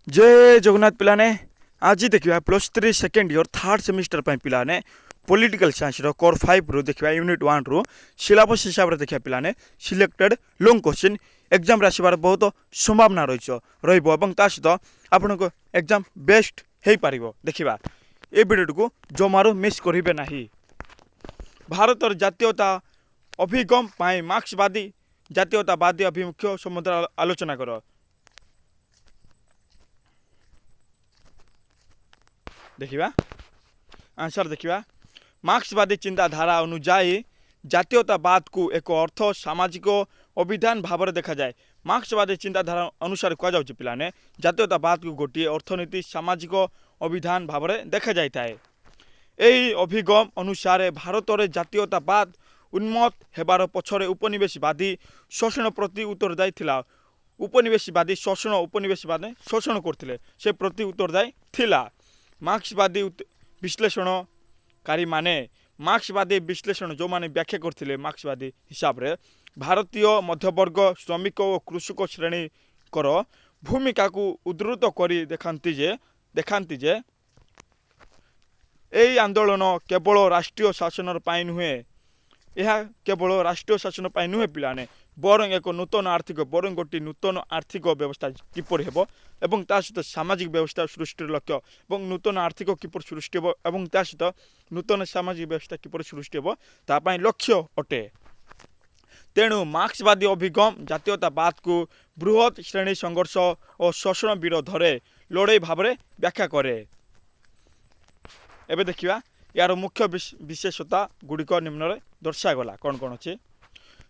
जय जगन्नाथ पिलाने आज देखा +3 सेकेंड इयर थर्ड सेमिस्टर पिलाने पॉलिटिकल साइंस कोर 5 रु देखा यूनिट 1 रु सिलेबस हिसाब से देखा पिलाने सिलेक्टेड लॉन्ग क्वेश्चन एग्जाम आसबार बहुत संभावना रही सहित आपण को एग्जाम बेस्ट हो पार देखा ये वीडियो को जमारू मिस करेंगे ना। भारत जातीयता अभिगम मार्क्सवादी जातीयतावादी अभिमुख्य संबंध आलोचना कर। देखा आंसर देखा मार्क्सवादी चिंताधारा अनुजाई जातीयतावाद को एक अर्थ सामाजिक अभिधान भाव देखा जाए। मार्क्सवादी चिंताधारा अनुसार कह पाने जातीयतावाद को गोटे अर्थनीति सामाजिक अभिधान भाव देखा जाए। यही अभिगम अनुसार भारत में जातीयतावाद उन्मत्त हेबार पछरे उपनिवेशवादी शोषण प्रति उत्तरदायी थिला। उपनिवेशवादी शोषण उपनिवेशवादी शोषण करथिले से प्रति उत्तरदायी थिला। मार्क्सवादी विश्लेषणकारी माने मार्क्सवादी विश्लेषण जो माने व्याख्या करथिले मार्क्सवादी हिसाब रे भारतीय मध्यवर्ग श्रमिक और कृषक श्रेणी कर भूमिका को उद्धृत करी देखांती जे यही आंदोलन केवल राष्ट्रीय शासन नुहे यह केवल राष्ट्रीय शासन नुहे पिलाने बरं एक नूतन आर्थिक बरं गोटे नूतन आर्थिक व्यवस्था किपर हेब एवं ता सहित सामाजिक व्यवस्था सृष्टि लक्ष्य एवं नूतन आर्थिक किपर सृष्टि हेब एवं ता सहित नूतन सामाजिक व्यवस्था किपर सृष्टि हेब तापाई लक्ष्य अटे। तेणु मार्क्सवादी अभिगम जातीयतावाद को बृहत श्रेणी संघर्ष और शोषण विरोध में लड़ाई भाव में व्याख्या करे। एबे देखिया यार मुख्य विशेषता गुड़िक निम्न दर्शागला कौन कौन अच्छे।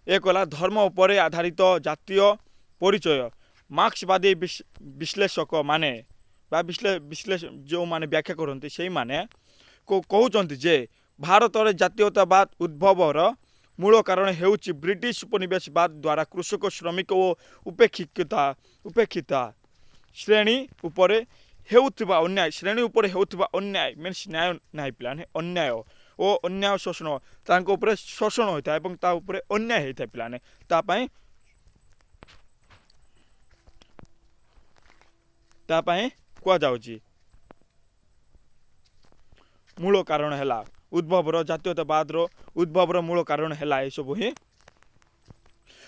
एक है धर्म उपर आधारित जातीय परिचय। मार्क्सवादी विश्लेषक माने जो माने व्याख्या करते से माने को कहते जे भारत में जातीयतावाद उद्भवर मूल कारण हेउची ब्रिटिश उपनिवेशवाद द्वारा कृषक श्रमिक और उपेक्षिता श्रेणी उपर हेउथिबा अन्याय श्रेणी उपर हेउथिबा अन्याय मीन्स न्याय नहीं पिलाने अन्याय और अन्याय शोषण तांको उपरे शोषण होता है ता उपरे अन्याय होता है पिलाने तापाई कुआ जाउची मूल कारण है उद्भवर जातीयतावाद उद्भवर मूल कारण है ये सब ही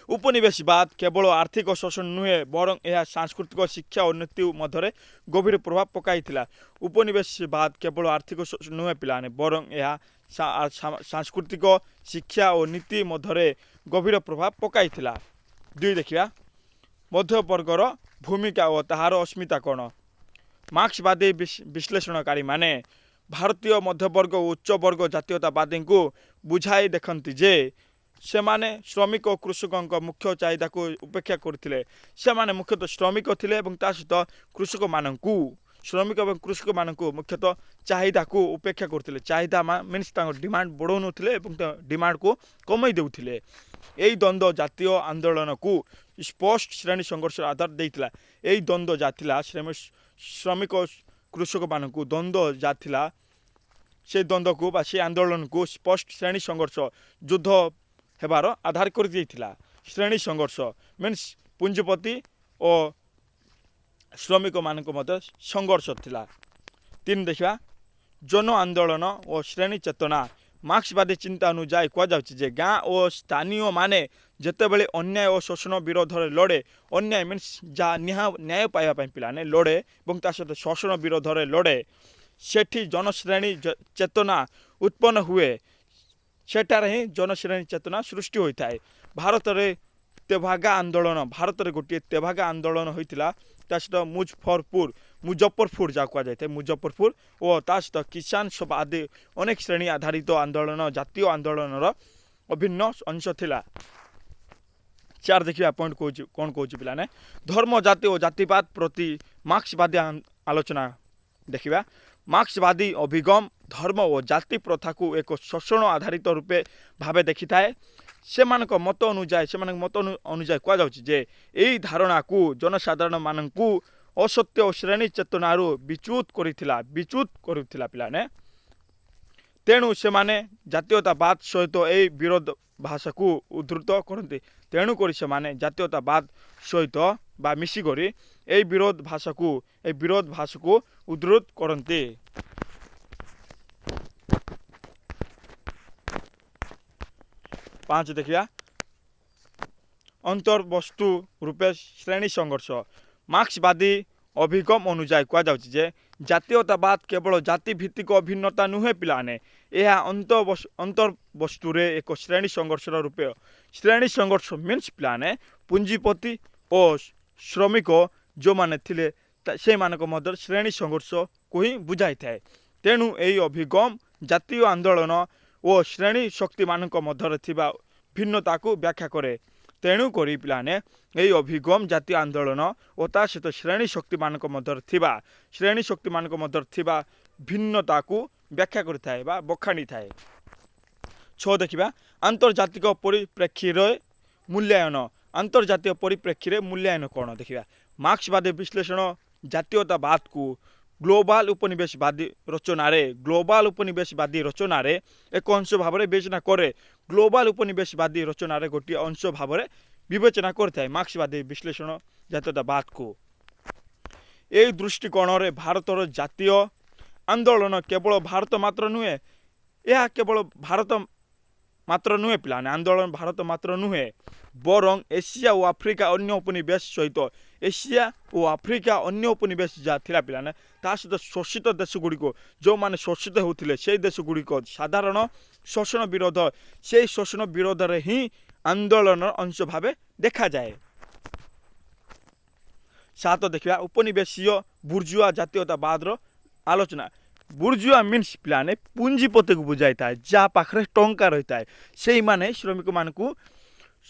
उपनिवेशवाद केवल आर्थिक शोषण नुहे बरं यह सांस्कृतिक शिक्षा और नीति मध्य गभीर प्रभाव पकाई। उपनिवेशवाद केवल आर्थिक शोषण नुहे पिलाने बरं यह सांस्कृतिक शिक्षा और नीति मध्य गभीर प्रभाव पकाई। दुई देखिया मध्यवर्गर भूमिका और ताहार अस्मिता कौन। मार्क्सवादी विश्लेषणकारी माने भारतीय मध्यवर्ग और उच्च वर्ग जातीयतावादी को बुझाई देखती जे से माने श्रमिक और कृषकों मुख्य चाहिदा को उपेक्षा करथिले। से माने मुख्यतः श्रमिक थिले एवं ता सहित कृषक मानकू श्रमिक और कृषक मानकू मुख्यतः चाहिदा को उपेक्षा करथिले। चाहिदा मीन्स डिमांड बढ़ाउ नथिले एवं डिमांड को कमई देउथिले। यही द्वंद्व जातीय आंदोलन को स्पष्ट श्रेणी संघर्ष आधार देइथिला। यही द्वंद्व जाथिला श्रमिक और कृषक मानकू द्वंद्व जाथिला से द्वंद्व को बा से आंदोलन को स्पष्ट श्रेणी संघर्ष युद्ध हेबार आधार कर दिया। श्रेणी संघर्ष मीन्स पुंजीपति और श्रमिक मानक मध्य संघर्ष थिला। तीन देखा जन आंदोलन और श्रेणी चेतना। मार्क्सवादी चिंता अनुजाई कहुचे गाँ और स्थानीय माने जितेबले अन्याय और शोषण विरोध लड़े अन्याय मीन्स जहाँ न्याय पाइबापी पिलाने लड़े और ता सहित शोषण विरोध लड़े सेठी जनश्रेणी चेतना उत्पन्न हुए सेठार ही जनश्रेणी चेतना सृष्टि होता है। भारत में तेभागा आंदोलन भारत में गोटे तेभागा आंदोलन होता सहित मुजफ्फरपुर जहाँ कहुए मुजफ्फरपुर और ता सहित किसान सभा आदि अनेक श्रेणी आधारित आंदोलन जातीय आंदोलन अभिन्न अंश थिला। चार देखिए पॉइंट कौन कौन पिलाने धर्म जाति और जातिवाद प्रति मार्क्सवादी आलोचना देखा। मार्क्सवादी अभिगम धर्म और जाति प्रथा को एक शोषण आधारित रूपे भावे देखी थाए। से मत अनुजाई कहुचे यही धारणा को जनसाधारण मानकू असत्य और श्रेणी चेतनारू विच्युत करुथिला पिलाने। तेणु से माने जातीयतावाद सहित यही विरोध भाषा को उद्धृत करते। तेणुक से जातीयतावाद सहित बा मिसिक এই বিରୋଧ ଭାଷାକୁ ଉଦ୍ଧୃତ କରନ୍ତି। ପାଞ୍ଚ ଦେଖିବା ଅନ୍ତର୍ବସ୍ତୁ ରୂପେ ଶ୍ରେଣୀ ସଂଘର୍ଷ। ମାର୍କ୍ସବାଦୀ ଅଭିଗମ ଅନୁଯାୟୀ କୁହାଯାଉଛି ଯେ ଜାତୀୟତାବାଦ କେବଳ ଜାତି ଭିତ୍ତିକ ଭିନ୍ନତା ନୁହେଁ ପିଲାମାନେ, ଏହା ଅନ୍ତର୍ବସ୍ତୁରେ ଏକ ଶ୍ରେଣୀ ସଂଘର୍ଷର ରୂପେ। ଶ୍ରେଣୀ ସଂଘର୍ଷ ମିନ୍ସ ପିଲାମାନେ ପୁଞ୍ଜିପତି ଓ ଶ୍ରମିକ ଯେଉଁମାନେ ଥିଲେ ସେମାନଙ୍କ ମଧ୍ୟରେ ଶ୍ରେଣୀ ସଂଘର୍ଷକୁ ହିଁ ବୁଝାଇଥାଏ। ତେଣୁ ଏହି ଅଭିଗମ ଜାତୀୟ ଆନ୍ଦୋଳନ ଓ ଶ୍ରେଣୀ ଶକ୍ତିମାନଙ୍କ ମଧ୍ୟରେ ଥିବା ଭିନ୍ନତାକୁ ବ୍ୟାଖ୍ୟା କରେ। ତେଣୁକରି ପିଲାମାନେ ଏହି ଅଭିଗମ ଜାତୀୟ ଆନ୍ଦୋଳନ ଓ ତା ସହିତ ଶ୍ରେଣୀ ଶକ୍ତିମାନଙ୍କ ମଧ୍ୟରେ ଥିବା ଭିନ୍ନତାକୁ ବ୍ୟାଖ୍ୟା କରିଥାଏ ବା ବଖାଣିଥାଏ। 6 ଦେଖିବା ଆନ୍ତର୍ଜାତିକ ପରିପ୍ରେକ୍ଷୀରେ ମୂଲ୍ୟାୟନ। ଆନ୍ତର୍ଜାତୀୟ ପରିପ୍ରେକ୍ଷୀରେ ମୂଲ୍ୟାୟନ କ'ଣ ଦେଖିବା। ମାର୍କ୍ସବାଦୀ ବିଶ୍ଳେଷଣ ଜାତୀୟତାବାଦକୁ ଗ୍ଲୋବାଲ ଉପନିବେଶବାଦୀ ରଚନାରେ ଏକ ଅଂଶ ଭାବରେ ବିବେଚନା କରେ। ଗ୍ଲୋବାଲ ଉପନିବେଶବାଦୀ ରଚନାରେ ଗୋଟିଏ ଅଂଶ ଭାବରେ ବିବେଚନା କରିଥାଏ ମାର୍କ୍ସବାଦୀ ବିଶ୍ଳେଷଣ ଜାତୀୟତାବାଦକୁ। ଏହି ଦୃଷ୍ଟିକୋଣରେ ଭାରତର ଜାତୀୟ ଆନ୍ଦୋଳନ କେବଳ ଭାରତ ମାତ୍ର ନୁହେଁ, ଏହା କେବଳ ଭାରତ ମାତ୍ର ନୁହେଁ ପିଲାମାନେ, ଆନ୍ଦୋଳନ ଭାରତ ମାତ୍ର ନୁହେଁ ବରଂ ଏସିଆ ଓ ଆଫ୍ରିକା ଅନ୍ୟ ଉପନିବେଶ ସହିତ ଯାହା ଥିଲା ପିଲାମାନେ ତା ସହିତ ଶୋଷିତ ଦେଶଗୁଡ଼ିକ ଯେଉଁମାନେ ଶୋଷିତ ହେଉଥିଲେ ସେହି ଦେଶଗୁଡ଼ିକ ସାଧାରଣ ଶୋଷଣ ବିରୋଧ, ସେହି ଶୋଷଣ ବିରୋଧରେ ହିଁ ଆନ୍ଦୋଳନର ଅଂଶ ଭାବେ ଦେଖାଯାଏ। 7 ଦେଖିବା ଉପନିବେଶୀୟ ବୁର୍ଜୁଆ ଜାତୀୟତାବାଦର ଆଲୋଚନା। ବୁର୍ଜୁଆ ମିନ୍ସ ପିଲାମାନେ ପୁଞ୍ଜିପତିକୁ ବୁଝାଇଥାଏ, ଯାହା ପାଖରେ ଟଙ୍କା ରହିଥାଏ, ସେଇମାନେ ଶ୍ରମିକମାନଙ୍କୁ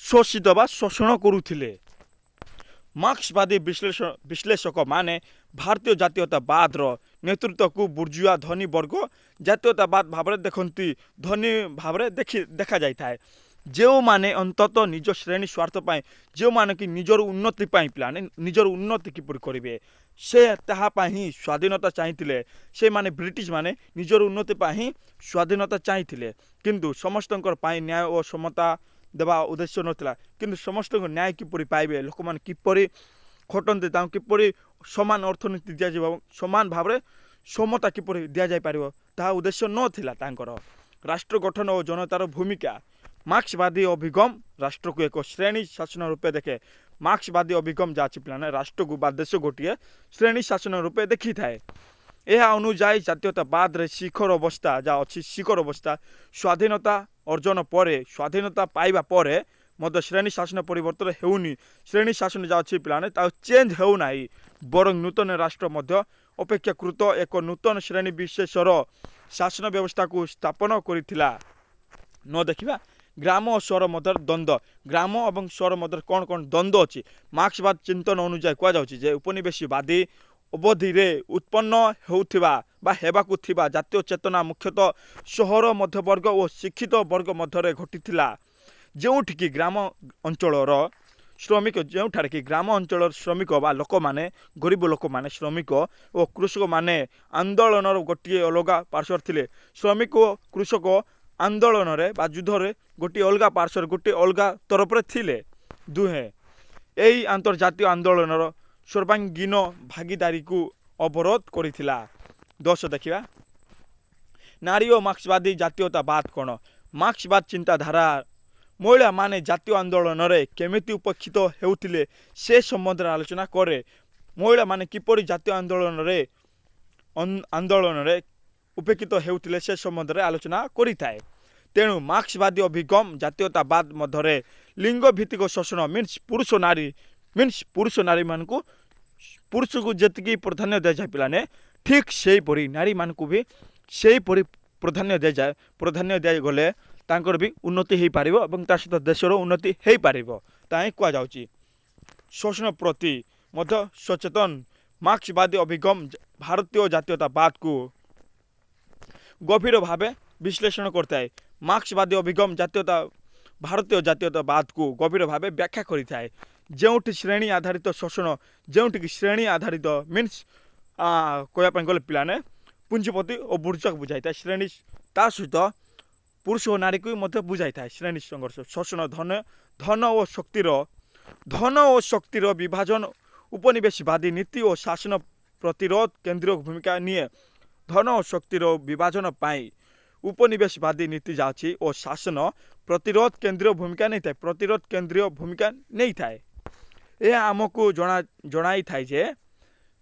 ଶୋଷିତ ବା ଶୋଷଣ କରୁଥିଲେ। ମାର୍କ୍ସବାଦୀ ବିଶ୍ଳେଷକମାନେ ଭାରତୀୟ ଜାତୀୟତାବାଦର ନେତୃତ୍ୱକୁ ବୁର୍ଜୁଆ ଧନୀ ବର୍ଗ ଜାତୀୟତାବାଦ ଭାବରେ ଦେଖନ୍ତି। ଧନୀ ଭାବରେ ଦେଖାଯାଇଥାଏ ଯେଉଁମାନେ ଅନ୍ତତଃ ନିଜ ଶ୍ରେଣୀ ସ୍ୱାର୍ଥ ପାଇଁ, ଯେଉଁମାନେ କି ନିଜର ଉନ୍ନତି ପାଇଁ ପିଲାମାନେ ନିଜର ଉନ୍ନତି କିପରି କରିବେ ସେ ତାହା ପାଇଁ ହିଁ ସ୍ୱାଧୀନତା ଚାହିଁଥିଲେ। ସେମାନେ ବ୍ରିଟିଶ ମାନେ ନିଜର ଉନ୍ନତି ପାଇଁ ହିଁ ସ୍ୱାଧୀନତା ଚାହିଁଥିଲେ, କିନ୍ତୁ ସମସ୍ତଙ୍କର ପାଇଁ ନ୍ୟାୟ ଓ ସମତା ଦେବା ଉଦ୍ଦେଶ୍ୟ ନଥିଲା। କିନ୍ତୁ ସମସ୍ତଙ୍କୁ ନ୍ୟାୟ କିପରି ପାଇବେ, ଲୋକମାନେ କିପରି ଖଟନ୍ତି, ତାଙ୍କୁ କିପରି ସମାନ ଅର୍ଥନୀତି ଦିଆଯିବ, ସମାନ ଭାବରେ ସମତା କିପରି ଦିଆଯାଇପାରିବ ତାହା ଉଦ୍ଦେଶ୍ୟ ନଥିଲା ତାଙ୍କର। ରାଷ୍ଟ୍ର ଗଠନ ଓ ଜନତାର ଭୂମିକା। ମାର୍କ୍ସବାଦୀ ଅଭିଗମ ରାଷ୍ଟ୍ରକୁ ଏକ ଶ୍ରେଣୀ ଶାସନ ରୂପେ ଦେଖେ। ମାର୍କ୍ସବାଦୀ ଅଭିଗମ ଯାହା ଅଛି ପିଲାମାନେ ରାଷ୍ଟ୍ରକୁ ବା ଦେଶ ଗୋଟିଏ ଶ୍ରେଣୀ ଶାସନ ରୂପେ ଦେଖିଥାଏ। ଏହା ଅନୁଯାୟୀ ଜାତୀୟତାବାଦରେ ଶିଖର ଅବସ୍ଥା ସ୍ୱାଧୀନତା ଅର୍ଜନ ପରେ, ସ୍ୱାଧୀନତା ପାଇବା ପରେ ମଧ୍ୟ ଶ୍ରେଣୀ ଶାସନ ପରିବର୍ତ୍ତନ ହେଉନି। ଶ୍ରେଣୀ ଶାସନ ଯାହା ଅଛି ପିଲାମାନେ ତାହା ଚେଞ୍ଜ ହେଉନାହିଁ, ବରଂ ନୂତନ ରାଷ୍ଟ୍ର ମଧ୍ୟ ଅପେକ୍ଷାକୃତ ଏକ ନୂତନ ଶ୍ରେଣୀ ବିଶେଷର ଶାସନ ବ୍ୟବସ୍ଥାକୁ ସ୍ଥାପନ କରିଥିଲା। ନ ଦେଖିବା ଗ୍ରାମ ଓ ସହର ମଧ୍ୟରେ ଦ୍ୱନ୍ଦ୍ୱ। ଗ୍ରାମ ଏବଂ ସହର ମଧ୍ୟରେ କ'ଣ ଦ୍ୱନ୍ଦ୍ୱ ଅଛି। ମାର୍କ୍ସବାଦ ଚିନ୍ତନ ଅନୁଯାୟୀ କୁହାଯାଉଛି ଯେ ଉପନିବେଶବାଦୀ ଅବଧିରେ ଉତ୍ପନ୍ନ ହେବାକୁ ଥିବା ଜାତୀୟ ଚେତନା ମୁଖ୍ୟତଃ ସହର ମଧ୍ୟବର୍ଗ ଓ ଶିକ୍ଷିତ ବର୍ଗ ମଧ୍ୟରେ ଘଟିଥିଲା, ଯେଉଁଠିକି ଗ୍ରାମ ଅଞ୍ଚଳର ଶ୍ରମିକ ବା ଲୋକମାନେ, ଗରିବ ଲୋକମାନେ, ଶ୍ରମିକ ଓ କୃଷକମାନେ ଆନ୍ଦୋଳନର ଗୋଟିଏ ଅଲଗା ପାର୍ଶ୍ୱରେ ଥିଲେ। ଶ୍ରମିକ ଓ କୃଷକ ଆନ୍ଦୋଳନରେ ବା ଯୁଦ୍ଧରେ ଗୋଟିଏ ଅଲଗା ପାର୍ଶ୍ୱରେ, ଗୋଟିଏ ଅଲଗା ତରଫରେ ଥିଲେ ଦୁହେଁ। ଏହି ଆନ୍ତର୍ଜାତୀୟ ଆନ୍ଦୋଳନର ସର୍ବାଙ୍ଗୀନ ଭାଗିଦାରୀକୁ ଅବରୋଧ କରିଥିଲା। 10 ଦେଖିବା ନାରୀ ଓ ମାର୍କ୍ସବାଦୀ ଜାତୀୟତାବାଦ କ'ଣ। ମାର୍କ୍ସବାଦ ଚିନ୍ତାଧାରା ମହିଳାମାନେ ଜାତୀୟ ଆନ୍ଦୋଳନରେ କେମିତି ଉପେକ୍ଷିତ ହେଉଥିଲେ ସେ ସମ୍ବନ୍ଧରେ ଆଲୋଚନା କରେ। ମହିଳାମାନେ କିପରି ଜାତୀୟ ଆନ୍ଦୋଳନରେ ଉପେକ୍ଷିତ ହେଉଥିଲେ ସେ ସମ୍ବନ୍ଧରେ ଆଲୋଚନା କରିଥାଏ। ତେଣୁ ମାର୍କ୍ସବାଦୀ ଅଭିଗମ ଜାତୀୟତାବାଦ ମଧ୍ୟରେ ଲିଙ୍ଗ ଭିତ୍ତିକ ଶୋଷଣ ପୁରୁଷ ନାରୀମାନଙ୍କୁ ପୁରୁଷକୁ ଯେତିକି ପ୍ରାଧାନ୍ୟ ଦିଆଯାଏ ପିଲାମାନେ ଠିକ୍ ସେହିପରି ନାରୀମାନଙ୍କୁ ବି ସେହିପରି ପ୍ରାଧାନ୍ୟ ଦିଆଗଲେ ତାଙ୍କର ବି ଉନ୍ନତି ହୋଇପାରିବ ଏବଂ ତା ସହିତ ଦେଶର ଉନ୍ନତି ହୋଇପାରିବ, ତାହା ହିଁ କୁହାଯାଉଛି। ଶୋଷଣ ପ୍ରତି ମଧ୍ୟ ସଚେତନ। ମାର୍କ୍ସବାଦୀ ଅଭିଗମ ଭାରତୀୟ ଜାତୀୟତାବାଦକୁ ଗଭୀର ଭାବେ ବିଶ୍ଳେଷଣ କରିଥାଏ। ମାର୍କ୍ସବାଦୀ ଅଭିଗମ ଭାରତୀୟ ଜାତୀୟତାବାଦକୁ ଗଭୀର ଭାବେ ବ୍ୟାଖ୍ୟା କରିଥାଏ। ଯେଉଁଠି ଶ୍ରେଣୀ ଆଧାରିତ ଶୋଷଣ, ଯେଉଁଠିକି ଶ୍ରେଣୀ ଆଧାରିତ ମିନ୍ସ କହିବା ପାଇଁ ଗଲେ ପିଲାମାନେ ପୁଞ୍ଜିପତି ଓ ବୁର୍ଜୁଆକୁ ବୁଝାଇଥାଏ। ଶ୍ରେଣୀ ତା ସହିତ ପୁରୁଷ ଓ ନାରୀକୁ ମଧ୍ୟ ବୁଝାଇଥାଏ। ଶ୍ରେଣୀ ସଂଘର୍ଷ, ଶୋଷଣ, ଧନ ଓ ଶକ୍ତିର ବିଭାଜନ उपनिवेशवादी नीति और शासन प्रतिरोध केंद्रीय भूमिका निए धन और शक्तिर विभाजन पाई उपनिवेशवादी नीति जाची और शासन प्रतिरोध केंद्रीय भूमिका नहीं थाए प्रतिरोध केंद्रीय भूमिका नहीं थाए यह आमको जनाई थाए जे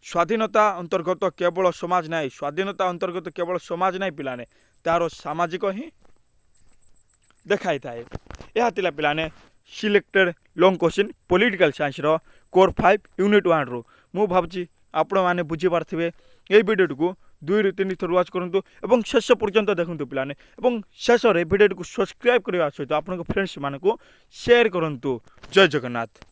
स्वाधीनता अंतर्गत केवल समाज नहीं स्वाधीनता अंतर्गत केवल समाज नहीं पिलाने तार सामाजिक ही देखाई थाए यह थिला पिलाने selected long question political science रो कोर 5 यूनिट 1 रो मु भाबची आपण माने बुझी पारथिबे ए वीडियो को 2 ରୁ 3 थर वाच करंतु एवं शेष पर्यंत देखंतु पिलाने एवं शेष रे वीडियो को सब्सक्राइब करबा सहित आपन फ्रेंड्स माने को शेयर करंतु जय जगन्नाथ।